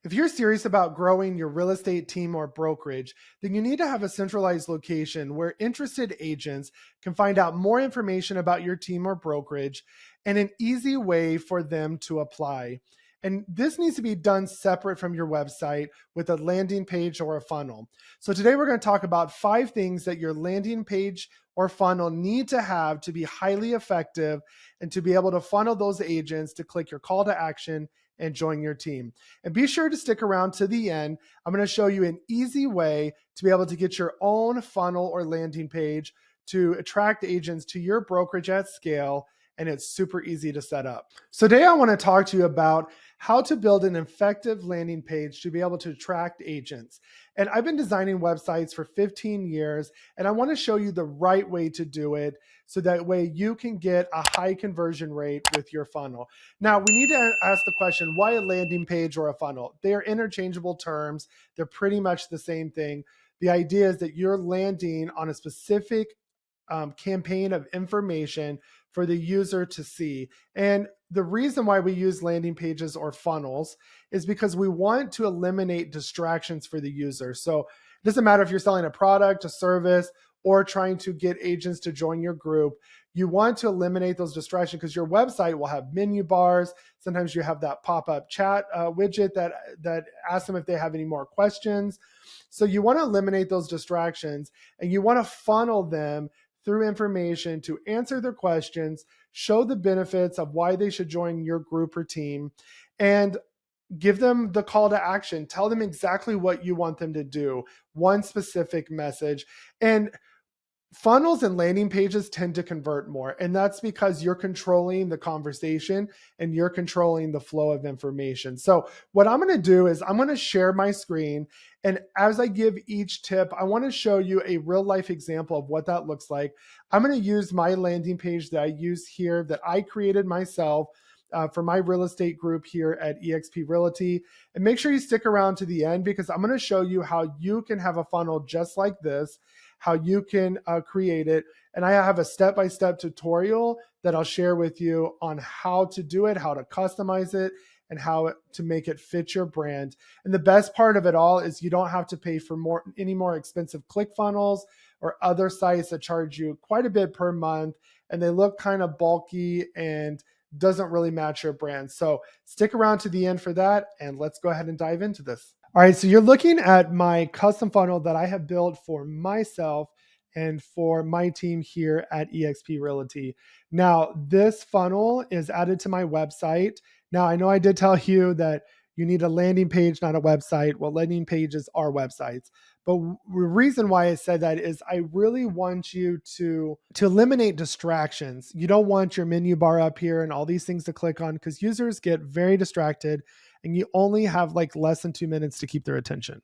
If you're serious about growing your real estate team or brokerage, then you need to have a centralized location where interested agents can find out more information about your team or brokerage and an easy way for them to apply. And this needs to be done separate from your website with a landing page or a funnel. So today we're going to talk about 5 things that your landing page or funnel need to have to be highly effective and to be able to funnel those agents to click your call to action and join your team. And be sure to stick around to the end. I'm going to show you an easy way to be able to get your own funnel or landing page to attract agents to your brokerage at scale. And it's super easy to set up. So today I want to talk to you about how to build an effective landing page to be able to attract agents. And I've been designing websites for 15 years, and I want to show you the right way to do it so that way you can get a high conversion rate with your funnel. Now, we need to ask the question, why a landing page or a funnel? They are interchangeable terms. They're pretty much the same thing. The idea is that you're landing on a specific campaign of information for the user to see. And the reason why we use landing pages or funnels is because we want to eliminate distractions for the user. So it doesn't matter if you're selling a product, a service, or trying to get agents to join your group. You want to eliminate those distractions because your website will have menu bars. Sometimes you have that pop-up chat widget that asks them if they have any more questions. So you want to eliminate those distractions, and you want to funnel them through information to answer their questions, show the benefits of why they should join your group or team, and give them the call to action. Tell them exactly what you want them to do, one specific message. And funnels and landing pages tend to convert more. And that's because you're controlling the conversation and you're controlling the flow of information. So what I'm going to do is I'm going to share my screen. And as I give each tip, I want to show you a real life example of what that looks like. I'm going to use my landing page that I use here that I created myself for my real estate group here at eXp Realty. And make sure you stick around to the end because I'm going to show you how you can have a funnel just like this, how you can create it. And I have a step-by-step tutorial that I'll share with you on how to do it, how to customize it, and how to make it fit your brand. And the best part of it all is you don't have to pay for any more expensive ClickFunnels or other sites that charge you quite a bit per month, and they look kind of bulky and doesn't really match your brand. So stick around to the end for that, and let's go ahead and dive into this. All right, so you're looking at my custom funnel that I have built for myself and for my team here at eXp Realty. Now, this funnel is added to my website. Now, I know I did tell you that you need a landing page, not a website. Well, landing pages are websites. But the reason why I said that is I really want you to eliminate distractions. You don't want your menu bar up here and all these things to click on because users get very distracted and you only have like less than 2 minutes to keep their attention.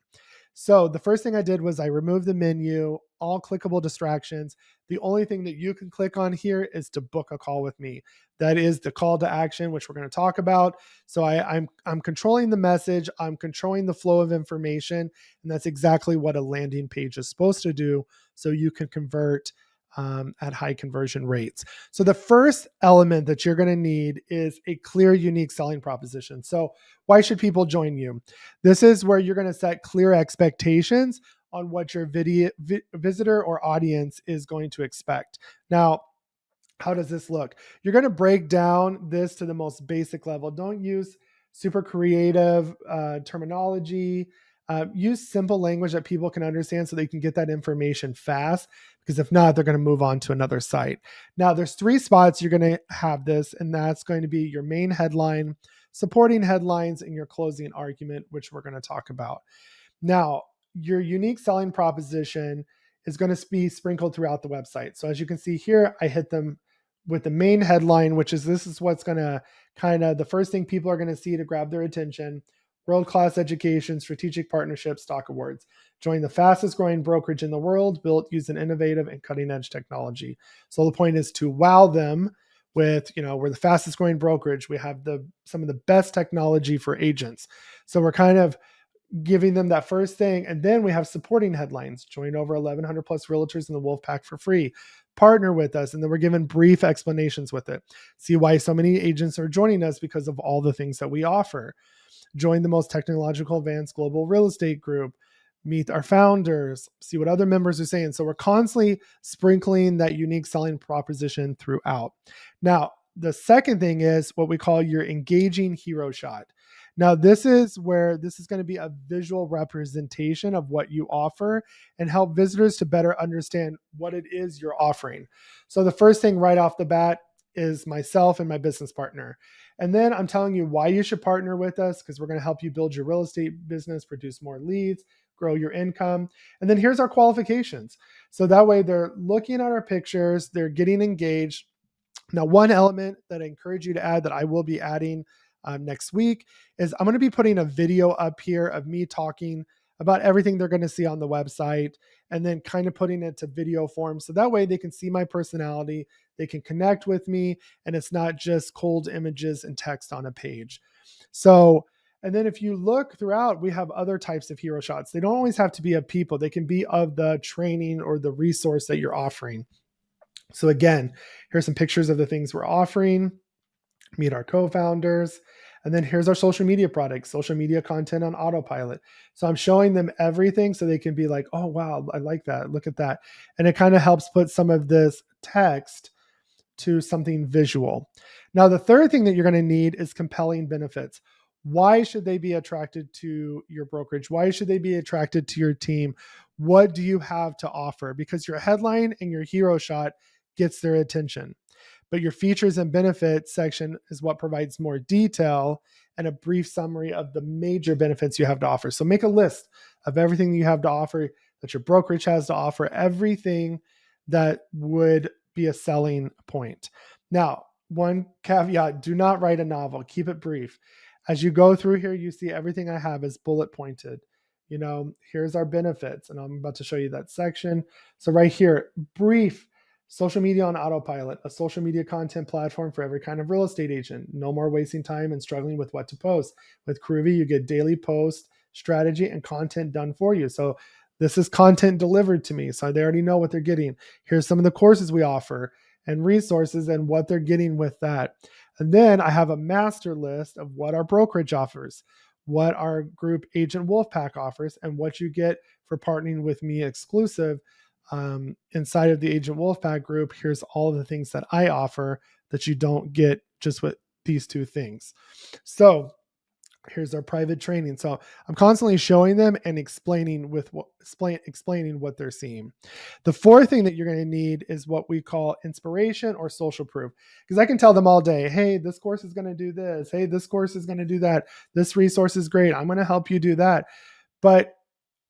So the first thing I did was I removed the menu, all clickable distractions. The only thing that you can click on here is to book a call with me. That is the call to action, which we're going to talk about. So I'm controlling the message, I'm controlling the flow of information, and that's exactly what a landing page is supposed to do so you can convert at high conversion rates. So the first element that you're going to need is a clear, unique selling proposition. So why should people join you? This is where you're going to set clear expectations on what your visitor or audience is going to expect. Now, how does this look? You're going to break down this to the most basic level. Don't use super creative terminology. Use simple language that people can understand so they can get that information fast, because if not, they're going to move on to another site. Now, there's 3 spots you're going to have this, and that's going to be your main headline, supporting headlines, and your closing argument, which we're going to talk about. Now, your unique selling proposition is going to be sprinkled throughout the website. So as you can see here, I hit them with the main headline, which is this is what's going to kind of the first thing people are going to see to grab their attention. World-class education, strategic partnerships, stock awards. Join the fastest growing brokerage in the world, built using innovative and cutting-edge technology. So the point is to wow them with, we're the fastest growing brokerage. We have some of the best technology for agents. So we're kind of giving them that first thing. And then we have supporting headlines. Join over 1,100 plus realtors in the Wolf Pack for free. Partner with us. And then we're given brief explanations with it. See why so many agents are joining us because of all the things that we offer. join the most technological advanced global real estate group, meet our founders, see what other members are saying. So we're constantly sprinkling that unique selling proposition throughout. Now, the second thing is what we call your engaging hero shot. Now, this is where this is going to be a visual representation of what you offer and help visitors to better understand what it is you're offering. So the first thing right off the bat is myself and my business partner. And then I'm telling you why you should partner with us, because we're going to help you build your real estate business, produce more leads, grow your income. And then here's our qualifications. So that way they're looking at our pictures, they're getting engaged. Now, one element that I encourage you to add that I will be adding next week is I'm going to be putting a video up here of me talking about everything they're going to see on the website and then kind of putting it to video form. So that way they can see my personality, they can connect with me, and it's not just cold images and text on a page. So, and then if you look throughout, we have other types of hero shots. They don't always have to be of people. They can be of the training or the resource that you're offering. So again, here's some pictures of the things we're offering, meet our co-founders, and then here's our social media products, social media content on autopilot. So I'm showing them everything so they can be like, oh, wow, I like that. Look at that. And it kind of helps put some of this text to something visual. Now, the third thing that you're going to need is compelling benefits. Why should they be attracted to your brokerage? Why should they be attracted to your team? What do you have to offer? Because your headline and your hero shot gets their attention. But your features and benefits section is what provides more detail and a brief summary of the major benefits you have to offer. So make a list of everything you have to offer, that your brokerage has to offer, everything that would be a selling point. Now, one caveat, do not write a novel, keep it brief. As you go through here, you see everything I have is bullet pointed. You know, here's our benefits, and I'm about to show you that section. So right here, brief. Social media on autopilot, a social media content platform for every kind of real estate agent. No more wasting time and struggling with what to post. With Groovy, you get daily post, strategy, and content done for you. So this is content delivered to me. So they already know what they're getting. Here's some of the courses we offer and resources and what they're getting with that. And then I have a master list of what our brokerage offers, what our group Agent Wolfpack offers, and what you get for partnering with me exclusive. Inside of the Agent Wolfpack group, here's all the things that I offer that you don't get just with these two things. So here's our private training. So I'm constantly showing them and explaining what they're seeing. The fourth thing that you're going to need is what we call inspiration or social proof. Because I can tell them all day, hey, this course is going to do this. Hey, this course is going to do that. This resource is great. I'm going to help you do that. But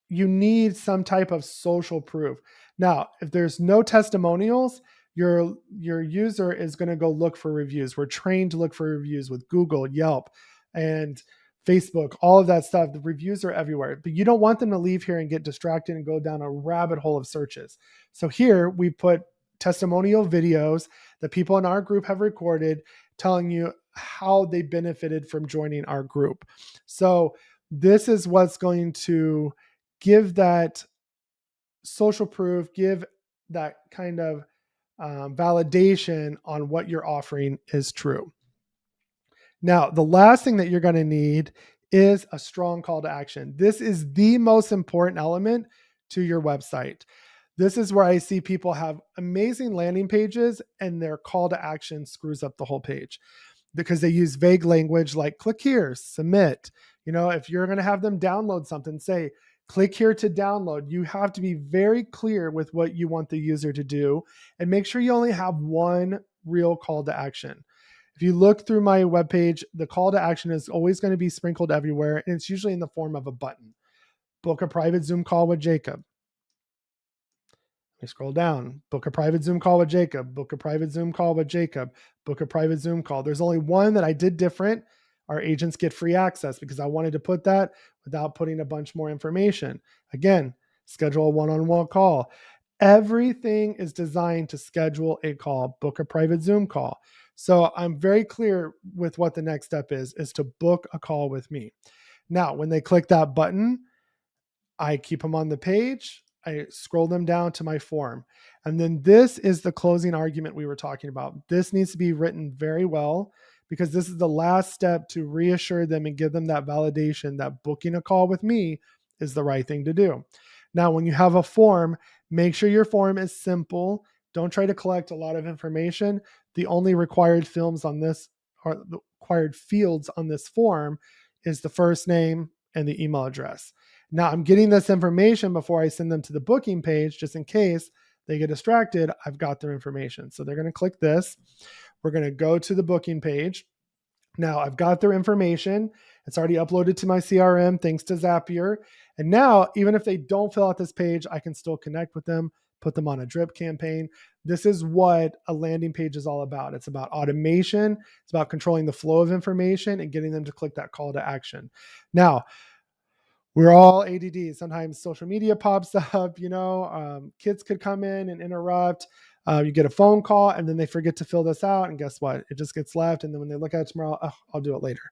you need some type of social proof. Now, if there's no testimonials, your user is going to go look for reviews. We're trained to look for reviews with Google, Yelp, and Facebook, all of that stuff. The reviews are everywhere, but you don't want them to leave here and get distracted and go down a rabbit hole of searches. So here we put testimonial videos that people in our group have recorded telling you how they benefited from joining our group. So this is what's going to give that social proof, give that kind of validation on what you're offering is true. Now, the last thing that you're going to need is a strong call to action. This is the most important element to your website. This is where I see people have amazing landing pages and their call to action screws up the whole page because they use vague language like click here, submit. You know, if you're going to have them download something, say, click here to download. You have to be very clear with what you want the user to do and make sure you only have one real call to action. If you look through my webpage, the call to action is always going to be sprinkled everywhere, and it's usually in the form of a button. Book a private Zoom call with Jacob. I scroll down, book a private Zoom call with Jacob, book a private Zoom call with Jacob, book a private Zoom call. There's only one that I did different. Our agents get free access because I wanted to put that without putting a bunch more information. Again, schedule a one-on-one call. Everything is designed to schedule a call, book a private Zoom call. So I'm very clear with what the next step is to book a call with me. Now, when they click that button, I keep them on the page. I scroll them down to my form. And then this is the closing argument we were talking about. This needs to be written very well because this is the last step to reassure them and give them that validation that booking a call with me is the right thing to do. Now, when you have a form, make sure your form is simple. Don't try to collect a lot of information. The only required fields on this form is the first name and the email address. Now, I'm getting this information before I send them to the booking page, just in case they get distracted. I've got their information. So they're going to click this. We're going to go to the booking page. Now I've got their information. It's already uploaded to my CRM thanks to Zapier. And now, even if they don't fill out this page, I can still connect with them, put them on a drip campaign. This is what a landing page is all about. It's about automation. It's about controlling the flow of information and getting them to click that call to action. Now, we're all ADD. Sometimes social media pops up, kids could come in and interrupt. You get a phone call and then they forget to fill this out. And guess what? It just gets left. And then when they look at it tomorrow, I'll do it later.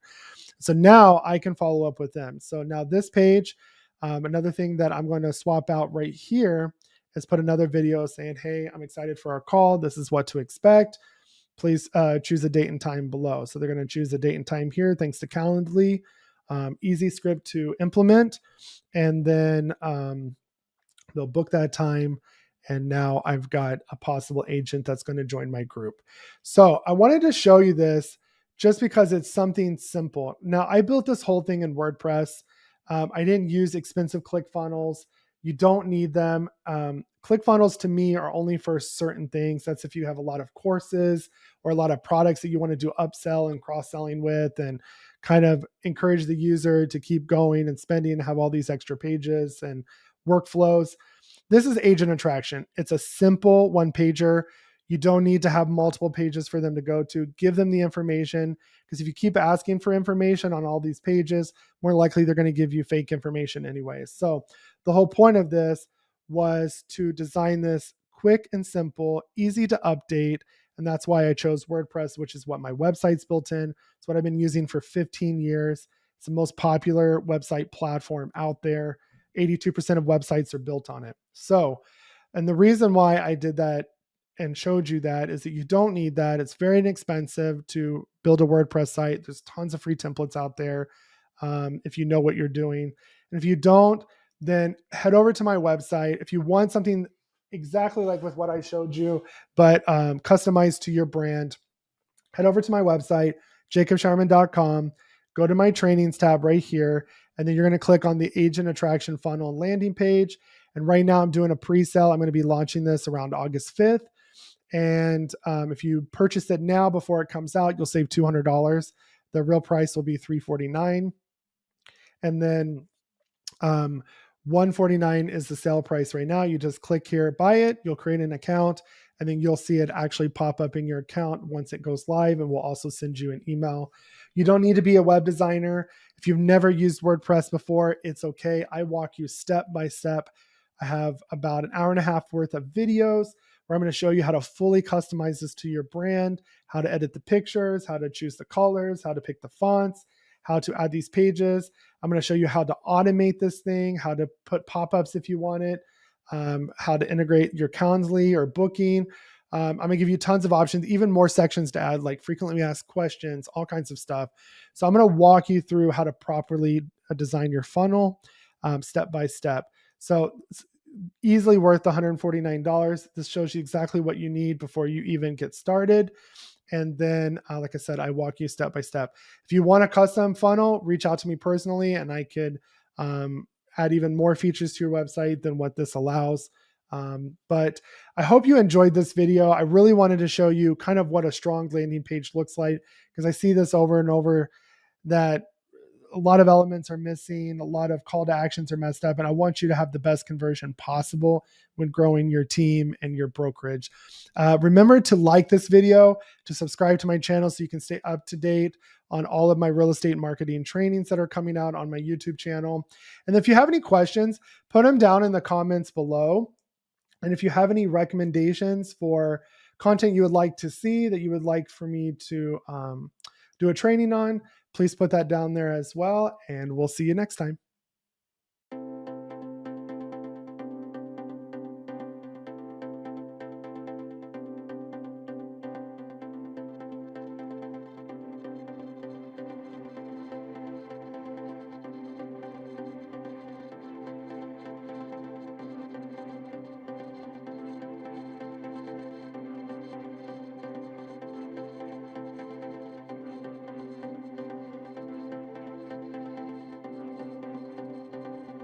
So now I can follow up with them. So now this page, another thing that I'm going to swap out right here is put another video saying, hey, I'm excited for our call. This is what to expect. Please choose a date and time below. So they're going to choose a date and time here, thanks to Calendly. Easy script to implement. And then they'll book that time. And now I've got a possible agent that's going to join my group. So I wanted to show you this just because it's something simple. Now, I built this whole thing in WordPress. I didn't use expensive ClickFunnels. You don't need them. ClickFunnels to me are only for certain things. That's if you have a lot of courses or a lot of products that you want to do upsell and cross-selling with and kind of encourage the user to keep going and spending and have all these extra pages and workflows. This is agent attraction. It's a simple one pager. You don't need to have multiple pages for them to go to. Give them the information, because if you keep asking for information on all these pages, more likely they're going to give you fake information anyways. So the whole point of this was to design this quick and simple, easy to update. And that's why I chose WordPress, which is what my website's built in. It's what I've been using for 15 years. It's the most popular website platform out there. 82% of websites are built on it. So, and the reason why I did that and showed you that is that you don't need that. It's very inexpensive to build a WordPress site. There's tons of free templates out there if you know what you're doing. And if you don't, then head over to my website. If you want something exactly like with what I showed you, but customized to your brand, head over to my website, jacobshireman.com. Go to my trainings tab right here, and then you're going to click on the agent attraction funnel and landing page. And right now I'm doing a pre-sale. I'm going to be launching this around August 5th. And if you purchase it now before it comes out, you'll save $200. The real price will be $349. And then $149 is the sale price right now. You just click here, buy it, you'll create an account, and then you'll see it actually pop up in your account once it goes live, and we'll also send you an email. You don't need to be a web designer. If you've never used WordPress before, it's okay. I walk you step by step. I have about an hour and a half worth of videos where I'm going to show you how to fully customize this to your brand, how to edit the pictures, how to choose the colors, how to pick the fonts, how to add these pages. I'm going to show you how to automate this thing, how to put pop-ups if you want it, how to integrate your Calendly or booking. I'm going to give you tons of options, even more sections to add, like frequently asked questions, all kinds of stuff. So I'm going to walk you through how to properly design your funnel step by step. So it's easily worth $149. This shows you exactly what you need before you even get started. And then, like I said, I walk you step by step. If you want a custom funnel, reach out to me personally, and I could add even more features to your website than what this allows. But I hope you enjoyed this video. I really wanted to show you kind of what a strong landing page looks like, because I see this over and over, that a lot of elements are missing, a lot of call to actions are messed up, and I want you to have the best conversion possible when growing your team and your brokerage. Remember to like this video, to subscribe to my channel so you can stay up to date on all of my real estate marketing trainings that are coming out on my YouTube channel. And if you have any questions, put them down in the comments below. And if you have any recommendations for content you would like to see, that you would like for me to do a training on, please put that down there as well. And we'll see you next time.